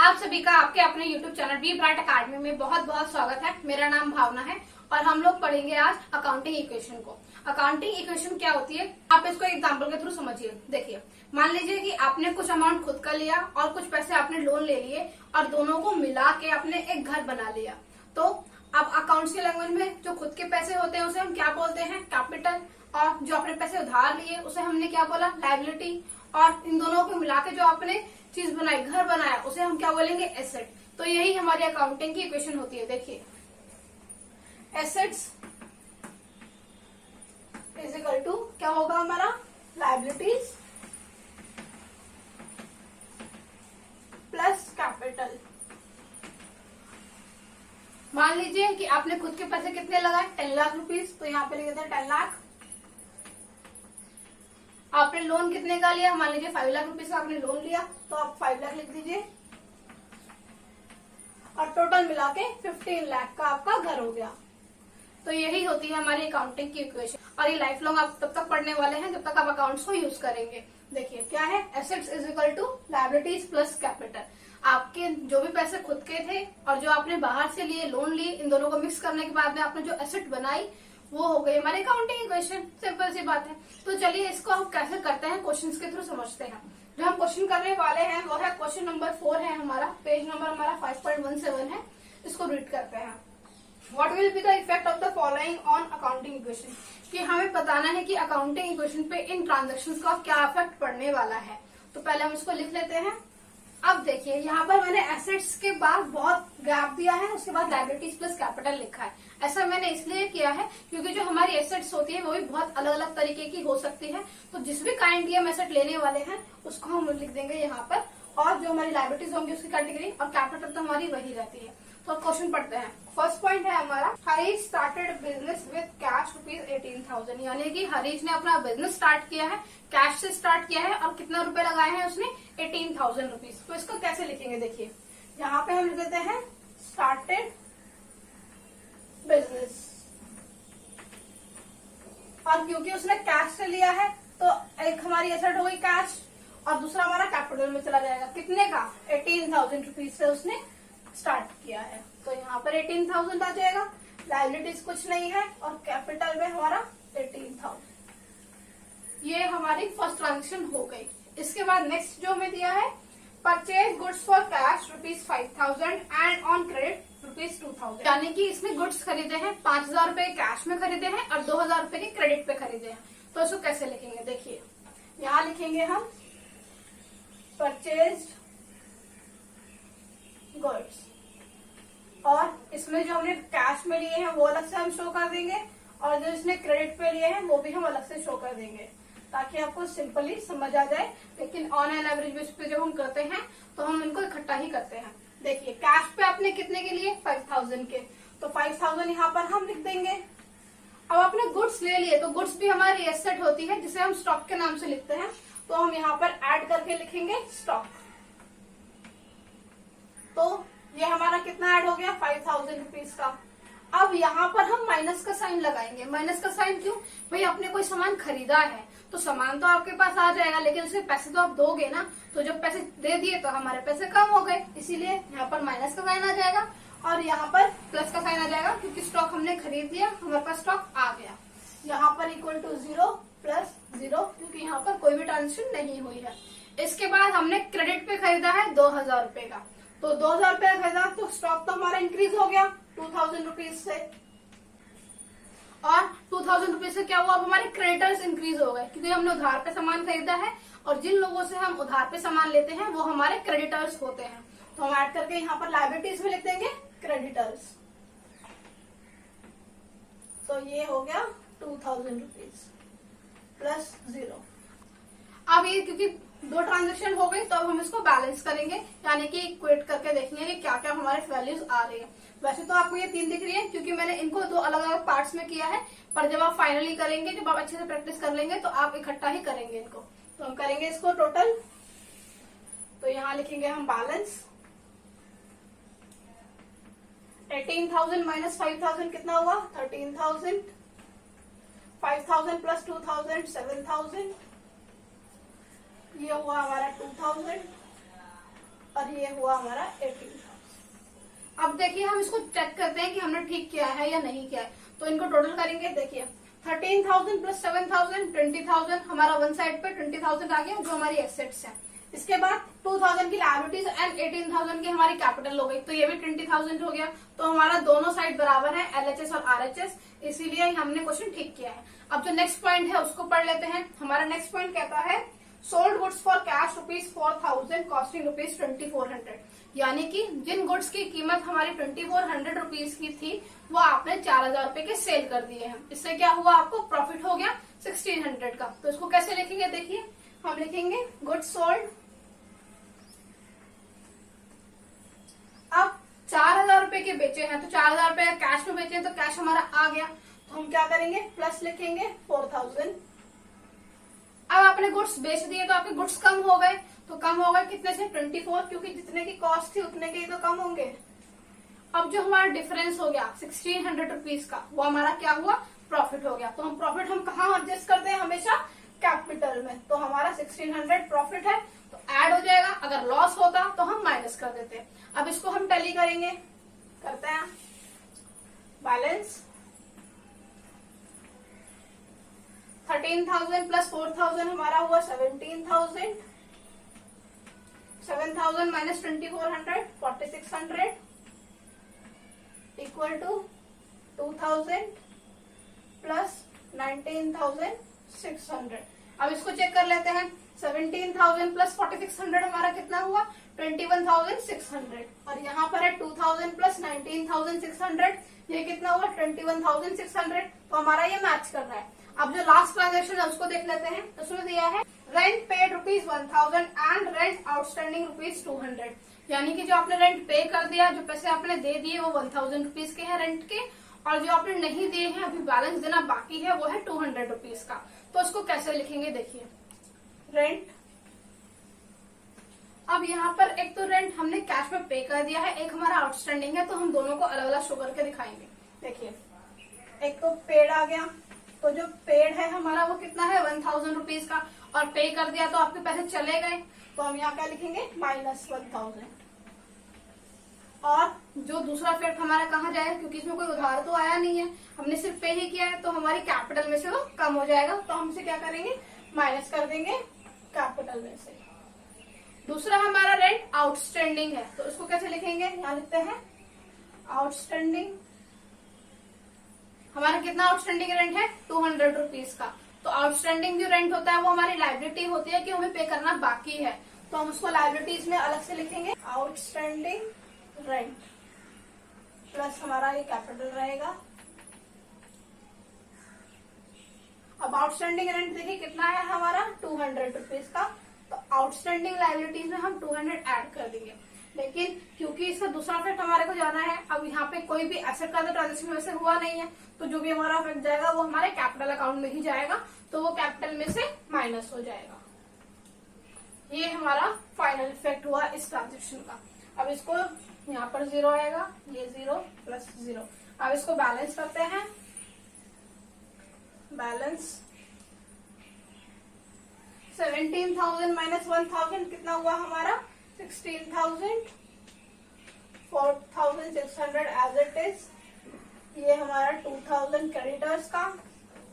आप सभी का आपके अपने YouTube channel B bright academy में बहुत बहुत स्वागत है। मेरा नाम भावना है और हम लोग पढ़ेंगे आज अकाउंटिंग इक्वेशन को। अकाउंटिंग इक्वेशन क्या होती है, आप इसको एग्जांपल के थ्रू समझिए। देखिए, मान लीजिए कि आपने कुछ अमाउंट खुद का लिया और कुछ पैसे आपने लोन ले लिए और दोनों को मिला के आपने एक घर बना लिया। तो अब अकाउंट्स की लैंग्वेज में जो खुद के पैसे होते हैं उसे हम क्या बोलते हैं, कैपिटल। और जो आपने पैसे उधार लिए उसे हमने क्या बोला, लायबिलिटी। और इन दोनों को मिला के जो आपने चीज बनाई, घर बनाया, उसे हम क्या बोलेंगे, एसेट। तो यही हमारी अकाउंटिंग की इक्वेशन होती है। देखिए, एसेट्स इज इक्वल टू क्या होगा हमारा, लायबिलिटीज प्लस कैपिटल। मान लीजिए कि आपने खुद के पैसे कितने लगाए, 10 लाख रुपीज, तो यहाँ पे लिख देते हैं 10 लाख। आपने लोन कितने का लिया, मान लीजिए 5 लाख रुपीज का आपने लोन लिया, तो आप 5 लाख लिख दीजिए और टोटल मिला के 15 लाख का आपका घर हो गया। तो यही होती है हमारी अकाउंटिंग की इक्वेशन और ये लाइफ लॉन्ग आप तब तक पढ़ने वाले हैं जब तक आप अकाउंट्स को यूज करेंगे। देखिए क्या है, assets is equal to liabilities plus capital. आपके जो भी पैसे खुद के थे और जो आपने बाहर से लिए, लोन लिए, इन दोनों को मिक्स करने के बाद में आपने जो एसेट बनाई वो हो गई हमारी अकाउंटिंग इक्वेशन। सिंपल सी बात है। तो चलिए इसको हम कैसे करते हैं, क्वेश्चंस के थ्रू समझते हैं। जो हम क्वेश्चन करने वाले हैं वो है क्वेश्चन नंबर 4 है हमारा, पेज नंबर हमारा 5.17 है। इसको रीड करते हैं। What will be the effect of the following on accounting equation? कि हमें बताना है कि अकाउंटिंग इक्वेशन पे इन ट्रांजेक्शन्स का क्या इफेक्ट पड़ने वाला है। तो पहले हम इसको लिख लेते हैं। अब देखिए, यहाँ पर मैंने एसेट्स के बाद बहुत गैप दिया है, उसके बाद लायबिलिटीज प्लस कैपिटल लिखा है। ऐसा मैंने इसलिए किया है क्योंकि जो हमारी एसेट्स होती है वो भी बहुत अलग अलग तरीके की हो सकती है। तो जिस भी काइंड की हम एसेट लेने वाले हैं उसको हम लिख देंगे यहाँ पर, और जो हमारी लायबिलिटीज होंगी उसकी कैटेगरी, और कैपिटल तो हमारी वही रहती है। तो क्वेश्चन पढ़ते हैं। फर्स्ट पॉइंट है हमारा, Harish started business with cash ₹18,000। यानी कि हरीश ने अपना बिजनेस स्टार्ट किया है, कैश से स्टार्ट किया है और कितना रुपए लगाए हैं उसने, 18,000 रुपीज। तो इसको कैसे लिखेंगे, देखिए यहाँ पे हम लिख देते हैं स्टार्टेड बिजनेस, और क्योंकि उसने कैश से लिया है तो एक हमारी एसेट हो गई कैश और दूसरा हमारा कैपिटल में चला जाएगा। कितने का, 18,000 रुपीज से उसने स्टार्ट किया है, तो यहाँ पर 18,000 आ जाएगा। लायबिलिटीज कुछ नहीं है और कैपिटल में हमारा 18,000। ये हमारी फर्स्ट ट्रांजेक्शन हो गई। इसके बाद नेक्स्ट जो हमें दिया है, purchase goods for cash ₹5,000 and on credit ₹2,000। यानी कि इसमें गुड्स खरीदे हैं, 5,000 रुपए कैश में खरीदे हैं और 2,000 रुपए के क्रेडिट पे खरीदे हैं। तो इसको कैसे लिखेंगे, देखिए यहाँ लिखेंगे हम परचेज गुड्स, और इसमें जो हमने कैश में लिए हैं वो अलग से हम शो कर देंगे और जो इसने क्रेडिट पे लिए हैं वो भी हम अलग से शो कर देंगे, ताकि आपको सिंपली समझ आ जाए। लेकिन ऑन एन एवरेज बेसिस पे जब हम करते हैं तो हम इनको इकट्ठा ही करते हैं। देखिए कैश पे आपने कितने के लिए, 5,000 के, तो 5,000 यहाँ पर हम लिख देंगे। अब आपने गुड्स ले लिए तो गुड्स भी हमारी एसेट होती है जिसे हम स्टॉक के नाम से लिखते हैं, तो हम यहाँ पर ऐड करके लिखेंगे स्टॉक। तो ये हमारा कितना ऐड हो गया, 5,000 रुपीज का। अब यहाँ पर हम माइनस का साइन लगाएंगे। माइनस का साइन क्यों, भाई आपने कोई सामान खरीदा है तो सामान तो आपके पास आ जाएगा लेकिन उसके पैसे तो आप दोगे ना। तो जब पैसे दे दिए तो हमारे पैसे कम हो गए, इसीलिए यहाँ पर माइनस का साइन आ जाएगा और यहाँ पर प्लस का साइन आ जाएगा क्योंकि स्टॉक हमने खरीद लिया, हमारे पास स्टॉक आ गया। यहाँ पर इक्वल टू 0 प्लस 0 क्योंकि यहाँ पर कोई भी ट्रांजेक्शन नहीं हुई है। इसके बाद हमने क्रेडिट पे खरीदा है 2,000 रुपए का, तो 2,000 रुपए खरीदा तो स्टॉक तो हमारा इंक्रीज हो गया 2,000 रुपीज से, और 2,000 रुपीज से क्या हुआ, अब हमारे क्रेडिटर्स इंक्रीज हो गए क्योंकि हमने उधार पे सामान खरीदा है और जिन लोगों से हम उधार पे सामान लेते हैं वो हमारे क्रेडिटर्स होते हैं। तो हम ऐड करके यहाँ पर लायबिलिटीज में लिख देंगे क्रेडिटर्स। तो ये हो गया 2,000 रुपीज प्लस 0। अब ये क्योंकि दो ट्रांजेक्शन हो गई तो अब हम इसको बैलेंस करेंगे, यानी कि इक्वेट करके देखेंगे कि क्या क्या हमारे वैल्यूज आ रही है। वैसे तो आपको ये 3 दिख रही है क्योंकि मैंने इनको 2 अलग अलग पार्ट्स में किया है, पर जब आप फाइनली करेंगे, जब आप अच्छे से प्रैक्टिस कर लेंगे तो आप इकट्ठा ही करेंगे इनको। तो हम करेंगे इसको टोटल, तो यहाँ लिखेंगे हम बैलेंस। 18,000 माइनस 5,000 कितना हुआ, 13,000। 5,000 प्लस 2,000 7,000। ये हुआ हमारा 2,000 और ये हुआ हमारा 18,000। अब देखिए हम इसको चेक करते हैं कि हमने ठीक किया है या नहीं किया है। तो इनको टोटल करेंगे। देखिए 13,000 प्लस 7,000 20,000, हमारा वन साइड पे 20,000 आ गया जो हमारी एसेट्स है। इसके बाद 2,000 की लायबिलिटीज एंड 18,000 की हमारी कैपिटल हो गई, तो ये भी 20,000 हो गया। तो हमारा दोनों साइड बराबर है, LHS और RHS, इसीलिए हमने क्वेश्चन ठीक किया है। अब जो नेक्स्ट पॉइंट है उसको पढ़ लेते हैं। हमारा नेक्स्ट पॉइंट कहता है sold goods for cash ₹4,000 costing ₹2,400, यानी कि जिन गुड्स की कीमत हमारी 2,400 रुपीज की थी वो आपने 4,000 रुपए के सेल कर दिए हैं। इससे क्या हुआ, आपको प्रॉफिट हो गया 1,600 का। तो इसको कैसे लिखेंगे, देखिए हम लिखेंगे गुड्स सोल्ड। अब 4,000 रुपए के बेचे हैं तो 4,000 रुपए कैश में बेचे हैं, तो कैश हमारा आ गया। तो हम क्या करेंगे, प्लस लिखेंगे 4,000। अब आपने गुड्स बेच दिए तो आपके गुड्स कम हो गए, तो कम हो गए कितने से, 24, क्योंकि जितने की कॉस्ट थी उतने के ही तो कम होंगे। अब जो हमारा डिफरेंस हो गया 1,600 रुपीज का, वो हमारा क्या हुआ, प्रॉफिट हो गया। तो हम प्रॉफिट हम कहाँ एडजस्ट करते हैं, हमेशा कैपिटल में। तो हमारा 1,600 प्रॉफिट है तो ऐड हो जाएगा, अगर लॉस होता तो हम माइनस कर देते हैं। अब इसको हम टैली करेंगे, करते हैं बैलेंस। 13,000 प्लस 4,000 हमारा हुआ 17,000, 7,000 माइनस 2,400 4,600 इक्वल टू 2,000 प्लस 19,600। अब इसको चेक कर लेते हैं। 17,000 प्लस 4,600 हमारा कितना हुआ, 21,600, और यहाँ पर है 2,000 प्लस 19,600, ये कितना हुआ 21,600। तो हमारा ये मैच कर रहा है। अब जो लास्ट ट्रांजेक्शन है उसको देख लेते हैं। उसमें दिया है rent paid ₹1,000 and rent outstanding ₹200, यानी कि जो आपने रेंट पे कर दिया, जो पैसे आपने दे दिए वो 1,000 रुपीज के हैं रेंट के, और जो आपने नहीं दिए हैं, अभी बैलेंस देना बाकी है, वो है 200 रुपीज का। तो इसको कैसे लिखेंगे, देखिए रेंट। अब यहाँ पर एक तो रेंट हमने कैश में पे कर दिया है, एक हमारा आउटस्टैंडिंग है, तो हम दोनों को अलग अलग शो करके दिखाएंगे। देखिए एक तो पेड आ गया, तो जो पेड है हमारा वो कितना है 1,000 रुपीज का, और पे कर दिया तो आपके पैसे चले गए, तो हम यहाँ क्या लिखेंगे -1,000। और जो दूसरा इफेक्ट हमारा कहाँ जाएगा, क्योंकि इसमें कोई उधार तो आया नहीं है, हमने सिर्फ पे ही किया है, तो हमारी कैपिटल में से वो कम हो जाएगा, तो हम इसे क्या करेंगे, माइनस कर देंगे कैपिटल में से। दूसरा हमारा रेंट आउटस्टैंडिंग है, तो इसको कैसे लिखेंगे, यहाँ लिखते हैं आउटस्टैंडिंग। हमारा कितना आउटस्टैंडिंग रेंट है 200 रुपीज का। तो आउटस्टैंडिंग जो रेंट होता है वो हमारी लायबिलिटी होती है कि हमें पे करना बाकी है, तो हम उसको लायबिलिटीज में अलग से लिखेंगे आउटस्टैंडिंग रेंट, प्लस हमारा ये कैपिटल रहेगा। अब आउटस्टैंडिंग रेंट देखिए कितना है हमारा 200 रुपीज का, तो आउटस्टैंडिंग लायबिलिटीज में हम 200 ऐड कर देंगे। लेकिन क्योंकि इसका दूसरा इफेक्ट हमारे को जाना है, अब यहाँ पे कोई भी एसेट का ट्रांजेक्शन वैसे हुआ नहीं है, तो जो भी हमारा इफेक्ट जाएगा वो हमारे कैपिटल अकाउंट में ही जाएगा, तो वो कैपिटल में से माइनस हो जाएगा। ये हमारा फाइनल इफेक्ट हुआ इस ट्रांजेक्शन का। अब इसको यहाँ पर 0 आएगा, ये 0 प्लस 0। अब इसको बैलेंस करते हैं, बैलेंस 17,000 माइनस 1,000 कितना हुआ हमारा 16,000, 4,600 एज इट इज। ये हमारा 2,000 क्रेडिटर्स का,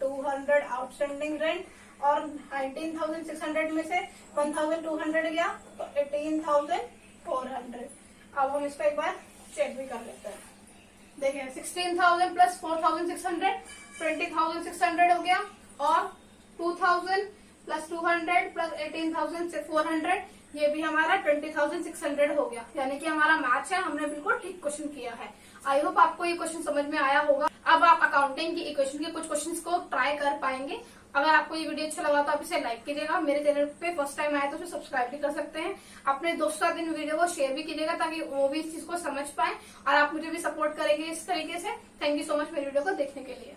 200 आउटस्टैंडिंग रेंट, और 19,600 में से 1,200 गया, तो 18,400। अब हम इसको एक बार चेक भी कर लेते हैं। देखिए 16,000 प्लस 4,600 20,600 हो गया, और 2,000 प्लस 200 प्लस 18,400 ये भी हमारा 20,600 हो गया, यानी कि हमारा मैच है, हमने बिल्कुल ठीक क्वेश्चन किया है। आई होप आपको ये क्वेश्चन समझ में आया होगा। अब आप अकाउंटिंग की इक्वेशन के कुछ क्वेश्चंस को ट्राई कर पाएंगे। अगर आपको ये वीडियो अच्छा लगा तो आप इसे लाइक कीजिएगा, मेरे चैनल पे फर्स्ट टाइम आए तो उसे सब्सक्राइब भी कर सकते हैं, अपने दोस्तों के साथ इन वीडियो को शेयर भी कीजिएगा ताकि वो भी इस चीज को समझ पाए, और आप मुझे भी सपोर्ट करेंगे इस तरीके से। थैंक यू सो मच मेरी वीडियो को देखने के लिए।